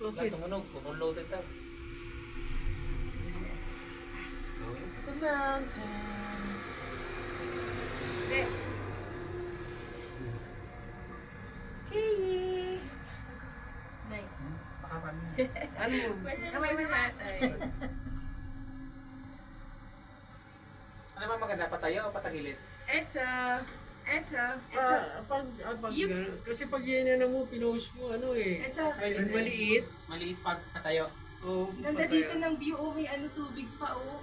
Bakit? Tumunog. Overloaded daw. Going to the mountain. Hindi. Kiki! Nay. Baka pa Ano mo? Kamay mo tatay. Ano ba maganda? Patayo o patagilid? Etsa! Etsa! Pag kasi pag yan na mo, pinost mo, ano eh. Etsa! Ay, maliit. Maliit pag patayo. Oh, Ganda dito ng view. Oh, may ano, tubig pa, oh.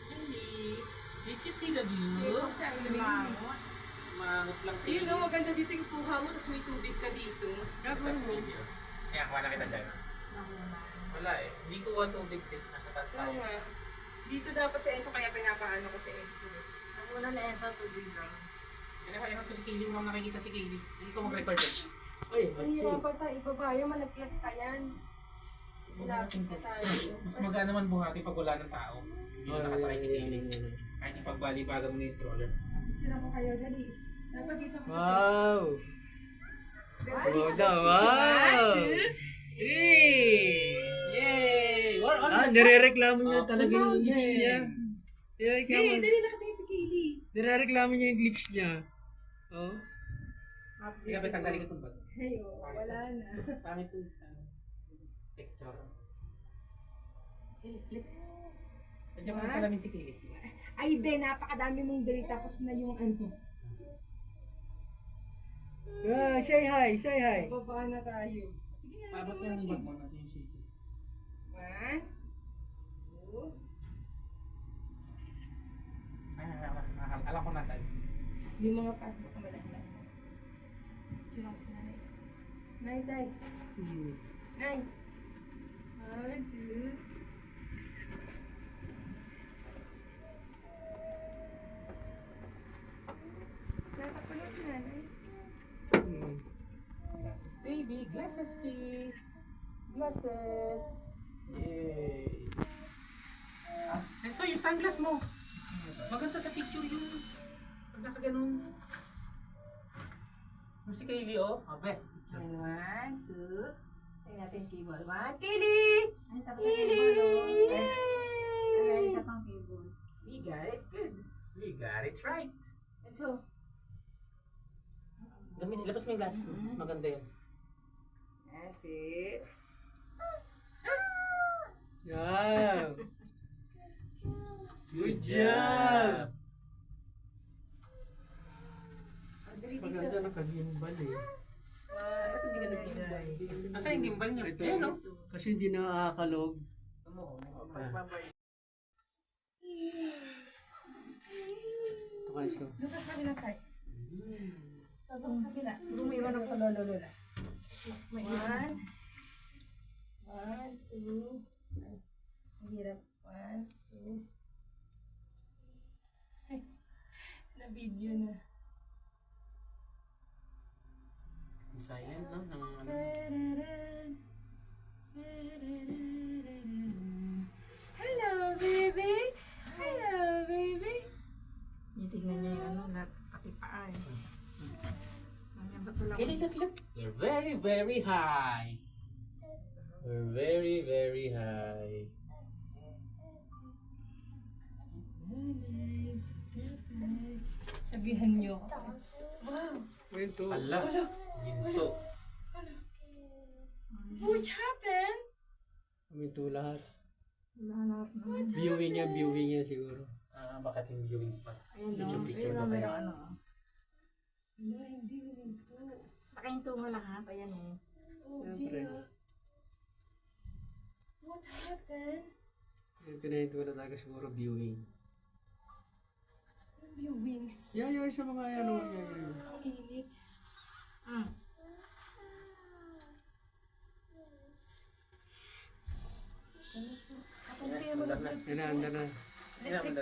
Hindi. Did you see the Sexok siya. Mangot lang. Ayun, no, maganda dito yung kuha mo, tapos may tubig ka dito. Tapos video. Kaya kuha na kita dyan. Wala eh. Hindi kuha tubig din. Nasa taas Oo tayo. nga. Dito dapat si Enzo, kaya pinapaano ko si Enzo. Ang una na Enzo, tubig lang. Kaya ko si Kaylee. Mukhang nakikita si Kaylee. Hindi ko mag-record eh. Ay, Ay, hirapan tayo. Ibabayo, malaglag ka yan. Malapit na tayo. Mas magaan naman buhati pag wala ng tao. Hindi na nakasakay si Kaylee. Kahit ipagbali-baga mo na yung stroller. Picture ako kayo, dali. Dapat dito ako sa wow! Dali. Wow! Hey! Yay! We're on the Nirereklamo niya of talaga the yung lips mountain. niya. Nirereklamo, Dali, nakatingin si Kaylee. nirereklamo niya yung lips niya. Oh? Hindi ka tanggalin ko itong bag. Ay, oh, wala na. Pangit po sa picture. Click. Nandiyan mo na salamin si Kaylee. Ay, Ben, napakadami mong dali, tapos na yung ano. Ah, say hi, say hi. Bababa na tayo. Sige na, Paabot mo yung bag mo natin yung shades. 1, 2, Alam ko nasaan. yung mga pato ko malala. Picture ako si nanay. Nay, tay. Nay. 1, 2. Natapulot si nanay. Glasses, baby. Glasses, please. Glasses. Yay. And so, yung sunglass mo. Maganda sa picture yung pag nakaganon. Si Kaylee, oh. Abe. 1, 2. Tingnan natin yung keyboard. 1, Kaylee! Ay, tapos na Kaylee! yung Ay, Yay! isa pang keyboard. We got it good. We got it right. And so, Labas mo yung glasses. Mas maganda yun. that's it. Wow! Good job! Maganda nakagimbal eh. Dapat hindi ka nag-gimbal. Asa yung gimbal niya? Ito, Ayan, oh. kasi hindi nakakalog. Ito kayo siya. Doon ka sa kabilang side. So, doon sa kabila. Lumiwan ako sa lolo-lola. 1, 2. Mahirap. 1, 2. Ay, na-video na. Silent, no? Ng ano. Hello, baby! Hello, baby! Tinitignan niya yung ano, lahat katipaan. Ang ba't wala Kaylee, look. We're very, very high. We're very, very high. Sabihan niyo ako. Wow! Kwento. Ala. Ginto. What happened? Kwento lahat. lahat na. Viewing niya siguro. Bakit yung viewing spot? Ayun Picture, no, picture ayun ba no, kayo? mayroong ano. Wala, hindi huminto. Nakahinto nga lahat, ayan oh. Oh Siyempre. dear. What happened? Yung pinahinto na talaga siguro viewing. Viewing. Yan sa mga ano. Yan. Ang init. Mm. Ako na kaya mag-electric Anda na.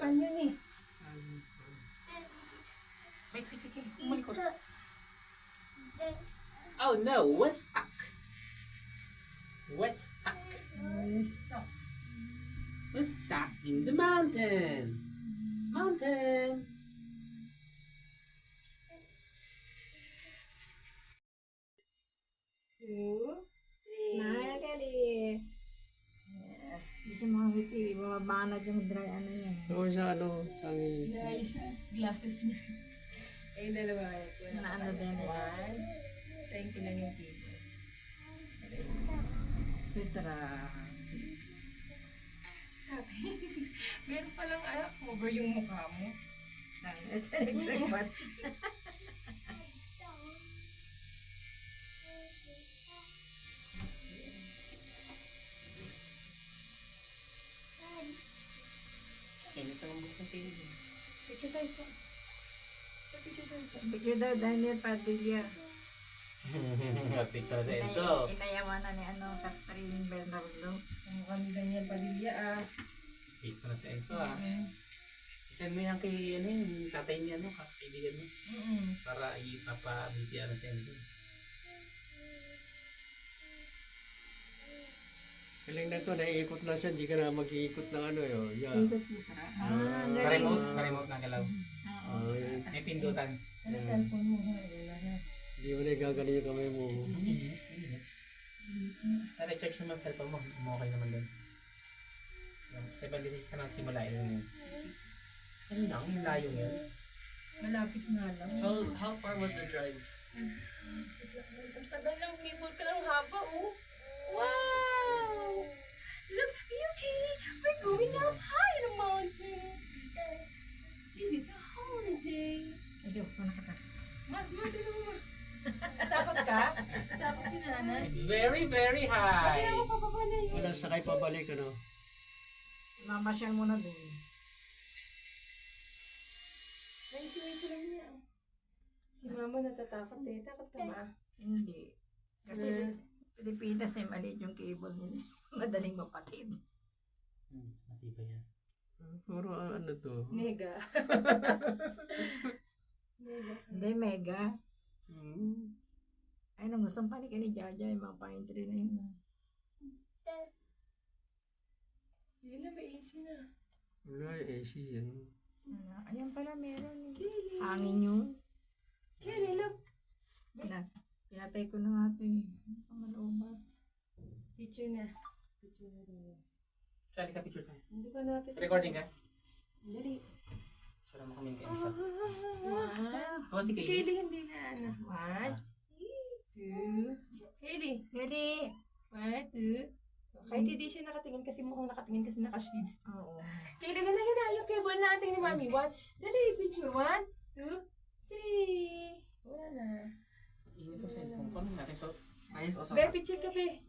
fan yun eh. Wait. Umalikot. Oh no, we're stuck. We're stuck. We're stuck in the mountain. Mountain. Two. Smile, Kelly. Nabanad yung dry ano yan. Oo, sa ano, sa ngiti. Dahil siya, glasses niya. Eh, dalawa. Na ano din eh. One. Thank you lang yung keyboard. Petra. Tatay, meron palang cover yung mukha mo. Ito naglabat. Init ang buhok ng TV. Picture tayo sa... Picture tayo sa... Picture daw Daniel Padilla. Pizza sa Enzo. Inayawan na ni ano, Catherine Bernardo. Ang mukha ni Daniel Padilla Pista na sa Enzo Isend mo yan kay ano yung tatay niya kaibigan mo. Para ipapa-BTR na sa Enzo. Galing na ito, naiikot lang siya, hindi ka na mag-iikot ng ano yun. Yeah. Ikot po sa... Sa remote na galaw. Oo. May pindutan. Ano cellphone mo ha? Wala na. Hindi mo na gagaling yung kamay mo. Check naman sa cellphone mo. Okay naman doon. 76 ka na simula yun. Ano lang, yung layo yun. Malapit nga lang. How far was the drive? Ang tagal ng keyboard ka lang haba Wow! Look, you Katie, we're going up high in a mountain. This is a holiday. Sige, kung nakatakot. Tignan mo. Takot ka? Takot si nanay? It's very, very high. Kaya ako pababa na yun. Wala, sakay pabalik, ano? Mamasyal mo na doon. Naisi lang niya. Si mama natatakot eh. Takot ka ba? Hindi. Kasi sa Pilipinas ay maliit yung cable nila. Madaling mapatid. Matibay yan. Puro ano to? Nega. Nega. Hindi, mega. Hmm. Ay, nang gustong panikin ni Jaja, yung mga pine tree na yun. Yun na, may AC na. Wala, AC yan. Ayan pala, meron. Kili. Hangin yun. Kili, look. Pinatay ko na nga ito eh. Pamalooba. Picture na. Picture na rin. Sali ka picture tayo. Hindi ko napit. Recording ka? Dali. Sara mo kami kayo isa. Wow. Ako si Si Kaylee. Kaylee hindi na ano. 1, 2. Kaylee. Ready? 1, 2. Kahit hindi siya nakatingin kasi mukhang nakatingin kasi naka-shades. Oo. Kaylee, ganda yung cable natin ni Mami. 1. Dali, picture. 1, 2, 3. Wala na. Init ko sa cellphone. Paano natin so? Ayos o so? Be, picture ka, be.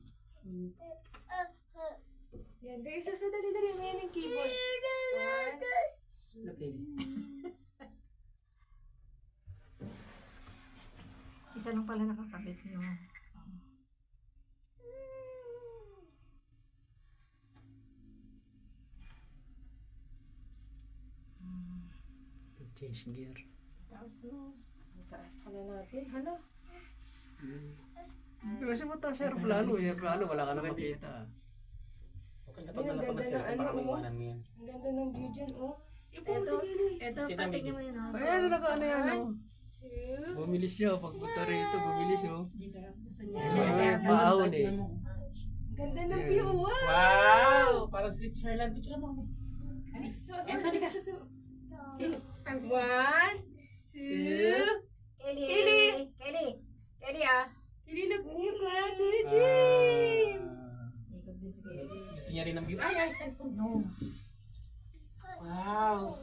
Yan, dali, dali. May yung keyboard. 1. Okay. Isa lang pala nakakabit no. Change gear. Taas no. Ang taas pala natin. Hala. Kasi mataas sa aeroplano. Aeroplano, wala ka na makita. Okay na pag nalapan na cellphone, baka maiwanan mo yan. Ang ganda ng view dyan, oh. Ipo mo si Kaylee. Ito, Sita, patignan mo Miggy. yun. Ay, ano na ka, ano yan, oh. 2. Bumilis siya, pagpunta rito, bumilis, oh. Dito, gusto niya. Ay, paahon eh. Ang ganda ng view, wow! Wow! Parang Switzerland. Picture mo kami. So, Sali ka. Stand. 1, 2. Kelly! Kelly ah! Kaylee, look, you got a dream! Ikot din si Kelly. Gusto niya rin ng view. Ay, cellphone. No. Wow.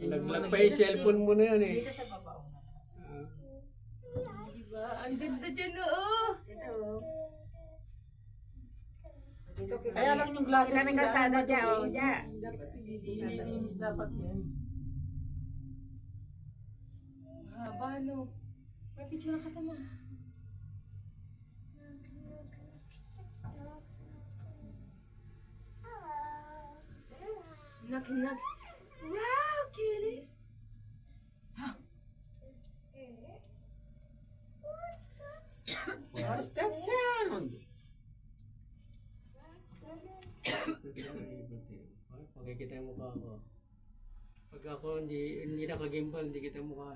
Naglag pa yung cellphone mo na yan eh. Dito sa baba. Diba? Ang ganda dyan, oo. Dito. Dito, Kaya lang yung glasses Kita may kalsada dyan, oh. Dyan. dapat Linis dapat yan. haba, no? May picture ka tama. Knock. Wow, Kaylee! What's that sound? Pagkikita yung mukha ko. Pag ako hindi nakagimbal, hindi kita mukha.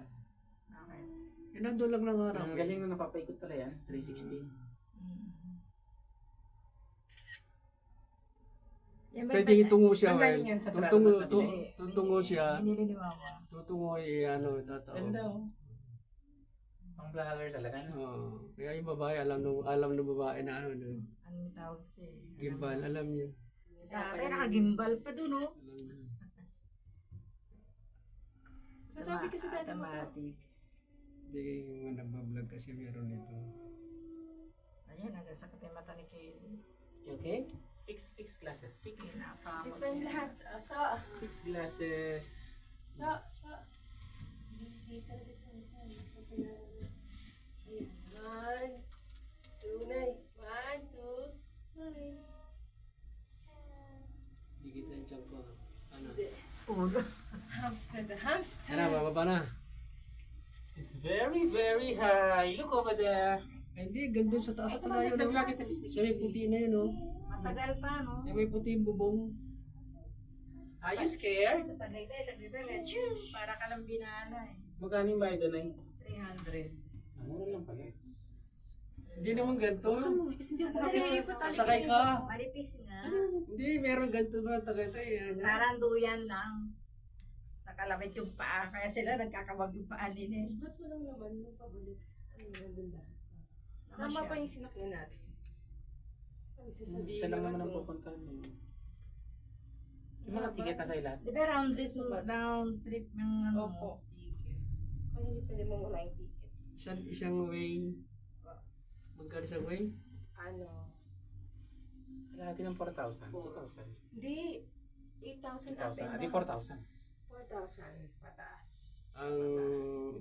Okay. Nandun lang nangarap. Ang galing na napapaikot pala yan. 360. Pwede itungo siya, Saan well. galing yan? Sa truck Tutungo, na nabili? tutungo siya. Binili ni Mama. Tutungo totoo. Ganda oh. Pang vlogger talaga, no? Oo. Kaya yung babae, alam ng babae na ano, no? Ano yung tawag siya eh? Gimbal, alam niya. Si tatay nakagimbal pa doon, oh. Alam niya. So, topic kasi dati mo sa... Automatic. Hindi yung nagbablog kasi meron ito. Ayun, nagasakit yung mata ni Kaylee. You okay? Fix glasses. Fix. Pinakamot Different niya. lahat. So, Fix glasses. so. Dito si Tony. Kasi na... Ayan. 1, 2, 9. 1, 2, 9. Hindi kita yung tiyan ko. Ano? Ulo. Hamster the hamster. Ano, bababa na. It's very, very high. Look over there. Ay, hindi, ganda sa taas Ito pa na yun. na, Oh. nag-lock it na Siya may puti na yun, oh. Matagal pa, no? Yung may puti yung bubong. Are you scared? Sa Tagaytay, sa Tagaytay, choo, para ka lang binala eh. Magkano yung bayad doon ay? 300. Mura lang pala. Hindi naman ganito. Kasi hindi ako Nalilipot nakakita. Sasakay ka. Malipis nga. Hindi, meron ganito ba Tagaytay? Yan. Parang duyan lang. Nakalabit yung paa. Kaya sila nagkakawag yung paa din eh. Ba't walang laman mo pabalik? Ano yung nandun na? Naman Tama siya. pa yung sinakyan natin. Ang sasabihin Isa lang naman ang doon. pupuntahan mo. Yung mga ticket na sa ilan? Di ba round trip ng ano? Opo. Ticket. Kaya hindi pwede mo muna yung ticket. Isang way. Magkano isang way? Ano? Kalahati ng 4,000. 2,000. Hindi. 8,000 up 8,000. and Adi down. 4,000. 4,000 pataas. Ang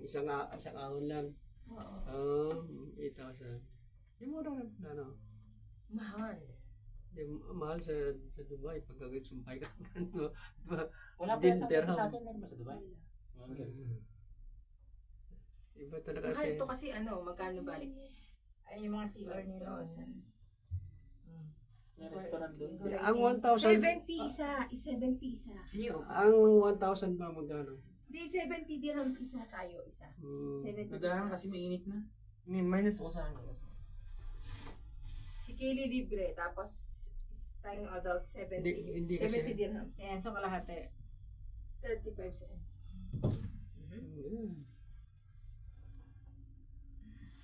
isang ahon lang. Oo. 8,000. Di mo rin, ano? Mahal. Di, mahal sa Dubai. Pagkagawin sumpay ka ganito. Wala pa Din yata dirham. sa akin. Meron ba sa Dubai? Okay. Iba talaga Mahal kasi. ito kasi ano, magkano balik? Ayun yung mga CR nila. 12,000. May restaurant doon. Ang 1,000. 70 isa. 70 isa. Ang 1,000 ba magkano? Hindi, 70 dirhams isa tayo. Isa. 70 Nadahan kasi mainit na. Minus ko sa akin. Si Kaylee libre. Tapos tayong adult 70. Hindi kasi- 70 dirhams. Ayan, so kalahati. 35 cents.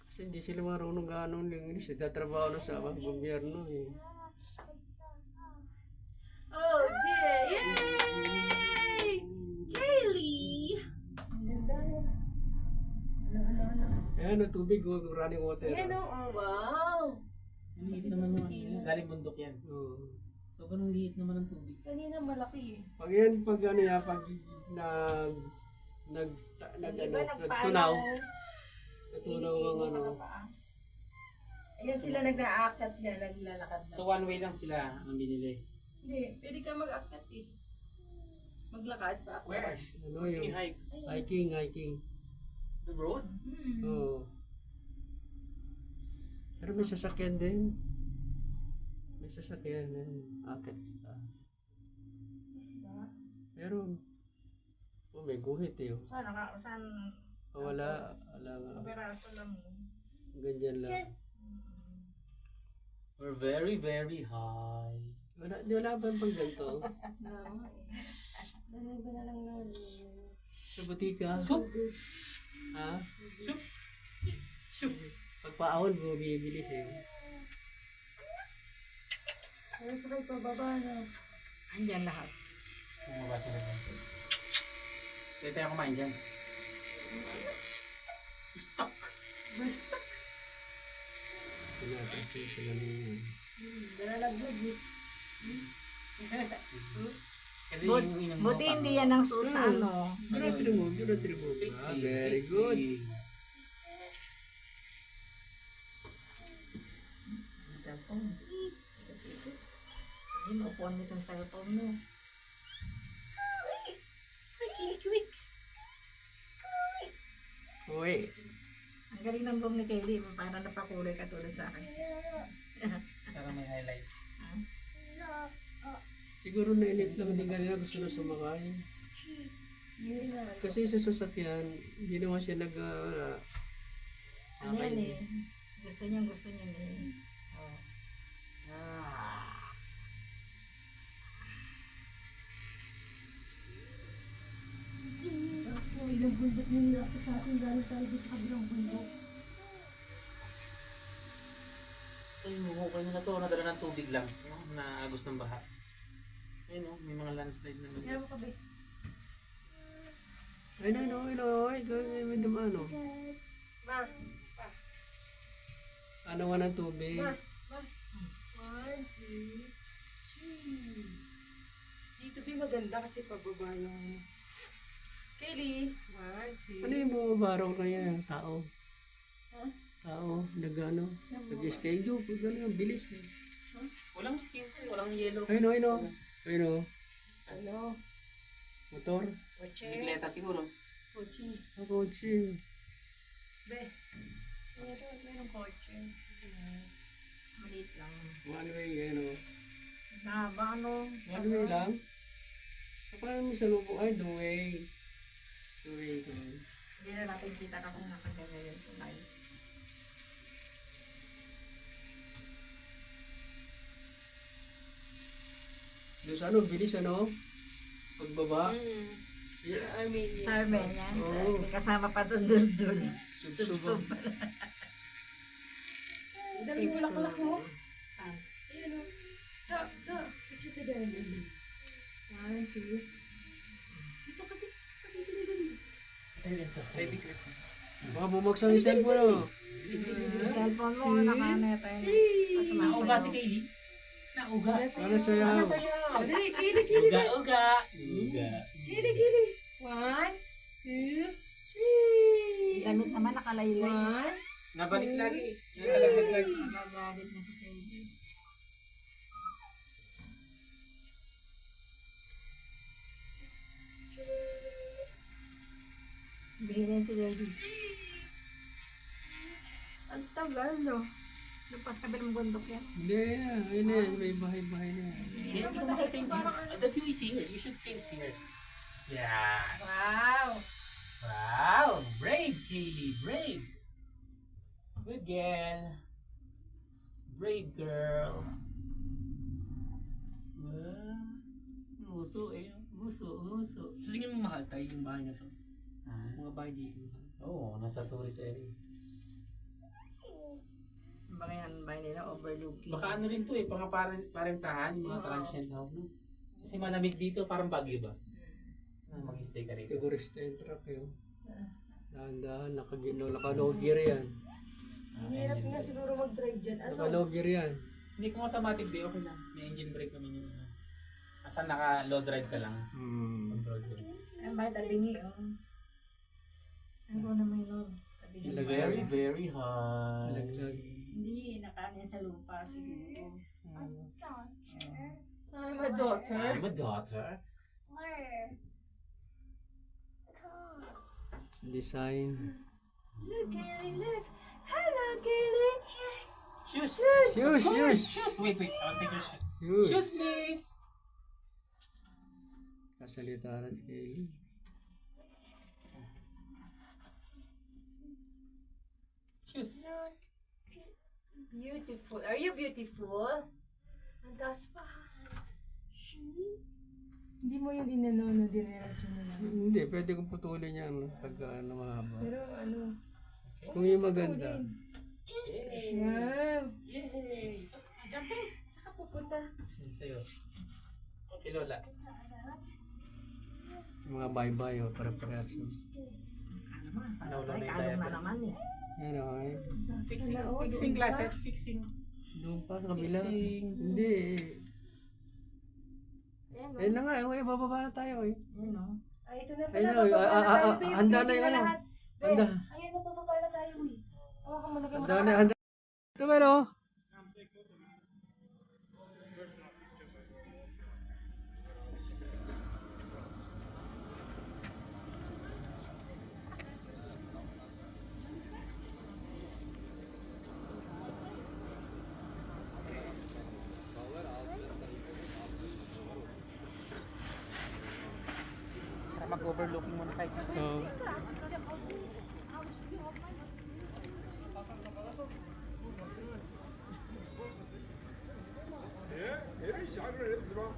Kasi hindi sila marunong gano'n ng English. Nagtatrabaho na sa gobyerno eh. Oh, dear! Yay! Kaylee! Ang ganda. Ano? Ayan, ang tubig, running water. Ayan o, oh, wow! Liit naman naman. Galing bundok yan. Oo. So, ganun liit naman ang tubig. Kanina malaki eh. Pag yan, pag ano yan, pag nagtunaw, natunaw ang ano. Ayan sila nag-aakyat niya, naglalakad na. So, one way lang sila ang binili. Hindi, pwede ka mag-aakyat eh. Maglakad pa. Where? Ano yung hike? hiking. The road? Oo. Pero may sasakyan din. May sasakyan din. Akit sa taas. Pero, may guhit eh. Oh. Saan Wala nga. operato lang. Ganyan lang. We're very, very high. Wala ba pang ganito? Dalawa ba na lang na? Sa butika? Soup? Ha? Soup? Soup. Pagpaahon, bumibilis eh. Kaya sakay pa baba na. Andyan lahat. Bumaba sila dyan. Pwede tayo kumain dyan. Stuck! We're stuck! Pinatras na sila niya. Nalalaglag eh. Kasi yung inom mo Buti pa. hindi yan ang suot sa ano. Do not remove. Ah, very good. Cellphone. Hindi mo upuan mo sa cellphone mo. Uy. Ang galing ng room ni Kelly. Parang napakulay ka tulad sa akin. Para may highlights. Siguro nainip lang, hindi kanina gusto na sumakay. Hindi na. Kasi sa sasakyan, hindi naman siya Ano yan eh. Gusto niya eh. Oh. hukay nila to, nadala ng tubig lang, no? Na agos ng baha. Ayun no, may mga landslide na Kaya mo ka ba? Ay, may dumaan, oh. Ma. Ano nga ng tubig? Ma. 1, 2, 3. Dito ba maganda kasi pababa yung... Kaylee. 1, 2. Ano yung bumabaraw na yan? Tao. Ha? Tao, nag-ano, nag-schedule, gano'n, bilis. Walang skin, walang yellow. Ayun, oh. Ano? Motor. Kotse. Bisikleta siguro. Kotse. Kotse. Be. Meron kotse. Maliit lang. One way, ano. Haba, ano? One way lang. Paano may salubong? Ay, two way. Two way. Hindi na natin kita kasi nakagaya yung slide. Doon sa ano, bilis ano? Pagbaba. Sa Armenia. Sa Armenia, Oo. may kasama pa doon. Sub-sub. Ang dami bulaklak mo. Ah, Ayan o. Sa. Picture ka dyan. 1, 2. Dito ka. Ito yun sa baby girl. Baka bumagsak yung cellphone, oh. yung cellphone mo, nakaneta yun. Nauga si Kaylee. Nauga. Ano sayaw? Dali, Kili. Uga. Kili. 1, 2, 3. Damit naman nakalaylay. 1. Nabalik lagi. Nalaglag lagi. Nagagalit na si Katie. Bihira si Daddy. Ang tagal, no? Lupas ka ba ng bundok yan? Hindi, ayun na yan. May bahay-bahay na yan. Hindi ko makita yung view. The view is here. You should face here. Yeah. Wow. Wow. Brave, Kaylee. Brave. Good girl. Brave girl. Muso eh. Muso. Tingin mo mahal tayo yung bahay na to. Ah. Mga bahay dito. Oo, nasa tourist area. Baka yan ba nila overlooking? Baka ano rin to eh, mga parentahan, yung mga transient house. No? Kasi malamig dito, parang Baguio ba? Mag-stay ka rito. Siguro stand truck yun. Dahan-dahan, naka-logger yan. Ang hirap nga siguro mag-drive dyan. Ano? Naka-logger yan. Hindi kung automatic di okay lang. May engine brake naman yun. Asa naka-low drive ka lang. Control yun. Ang bakit tabingi, oh. Ano naman yun? Tabingi. It's very, very hot. Laglag. Hindi, nakanin sa lupa siguro. I'm a daughter. I'm a daughter. Design. Look, Kaylee, look. Hello, Kaylee. Yes. Shoes! Shoes! Wait, I'll take your shoes. Shoes! Shoes, please! Kasalita na si Kaylee. Shoes. Beautiful. Are you beautiful? Ang taas pa. Hindi mo yung inano na diniretso mo lang. Hindi, pwede kong putulin yan pagka ano mahaba. Pero ano? Kung yung maganda. Yay! Wow. Yay! Jumping. Saan ka pupunta? Sa'yo. Kay Lola. Yung mga bye-bye, oh, para-parehas. Nawala na yung Ano na diaper. naman eh. Ano, ay. Fixing glasses, fixing. Doon pa, sa kabila. Fixing. Hindi. Ayan, Ayun na nga, eh, bababa na tayo eh. Yun, oh. Ay, ito na pala. Ayun na, Bababa na tayo, babe. handa na Ready yung ano. lahat. Babe, Handa. Ayan na, bababa na tayo, uy. Hawakan mo, lagyan mo Handa na. na, handa. Ito meron. Para mag-overlooking muna tayo. Oo. 예? 얘를 시작을 해보지 마.